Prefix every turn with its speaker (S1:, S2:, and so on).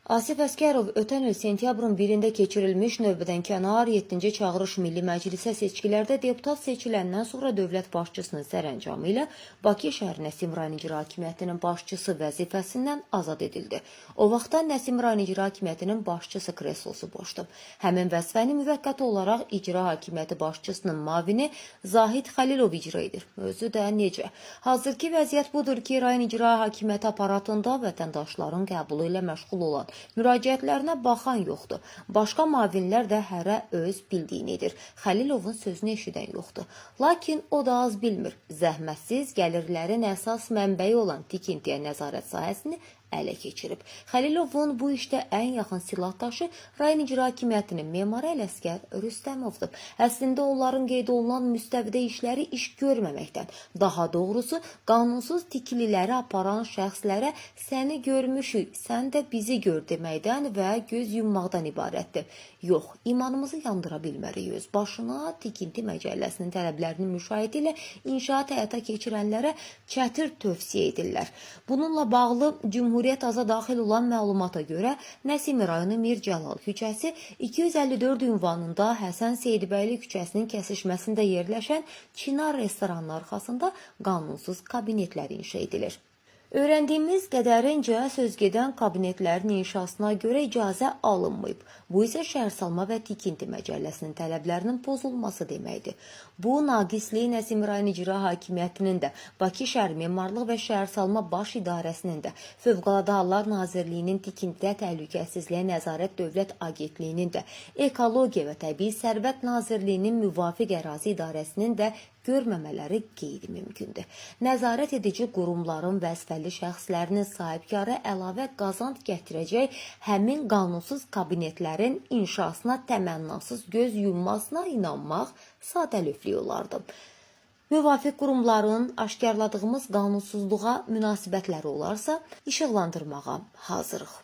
S1: Asif Əskərov ötən il sentyabrın 1-də keçirilmiş növbədənkənar 7-ci çağırış Milli Məclisə seçkilərdə deputat seçiləndən sonra dövlət başçısının sərəncamı ilə Bakı şəhər Nəsim rayon icra hakimiyyətinin başçısı vəzifəsindən azad edildi. O vaxtdan Nəsim rayon icra hakimiyyətinin başçısı kreslosu boşdu. Həmin vəzifəni müvəqqəti olaraq icra hakimiyyəti başçısının mavini Zahid Xəlilov icra edir. Özü də necə? Hazırki vəziyyət budur ki, rayon icra hakimiyyəti aparatında vətəndaşların qəbulu ilə məşğul olan müraciətlərinə baxan yoxdur. Başqa mavinlər də hərə öz bildiyini edir. Xəlilovun sözünü eşidən yoxdur. Lakin o da az bilmir. Zəhmətsiz gəlirlərin əsas mənbəyi olan tikintiyə nəzarət sahəsini ələ keçirib. Xəlilovun bu işdə ən yaxın silahdaşı rayon icra hakimiyyətinin memarı Ələsgər Rüstəmovdur. Əslində onların qeyd olunan müstəvidə işləri iş görməməkdən, daha doğrusu qanunsuz tikililəri aparan şəxslərə səni görmüşük, sən də bizi gör deməkdən və göz yummaqdan ibarətdir. Yox, imanımızı yandıra bilmərik öz başına. Tikinti Məcəlləsinin tələblərinin müşahidə ilə inşaat həyata keçirənlərə çətir tövsiyə edirlər. Bununla bağlı Cümhuriyyət Aza daxil olan məlumata görə Nəsimi rayonu Mir Cəlal küçəsi 254 ünvanında Həsən Seyidbəyli küçəsinin kəsişməsində yerləşən Çinar restoranının arxasında qanunsuz kabinetlər inşa edilir. Öyrəndiyimiz qədərincə sözgedən kabinetlərin inşasına görə icazə alınmayıb. Bu isə Şəhərsalma və Tikinti Məcəlləsinin tələblərinin pozulması deməkdir. Bu naqisliyi Nəsim rayon icra hakimiyyətinin də, Bakı şəhər memarlıq və Şəhərsalma baş idarəsinin də, Fövqəladə Hallar Nazirliyinin Tikintidə Təhlükəsizliyə Nəzarət Dövlət Agentliyinin də, Ekologiya və Təbii Sərvət Nazirliyinin Müvafiq Ərazi İdarəsinin də görməmələri qeyri-mümkündür. Nəzarət edici qurumların vəzifəli şəxslərinin sahibkarı əlavə qazanc gətirəcək həmin qanunsuz kabinetlərin inşasına təmənnasız göz yummasına inanmaq sadəlövflük olardı. Müvafiq qurumların aşkarladığımız qanunsuzluğa münasibətləri olarsa, işıqlandırmağa hazırıq.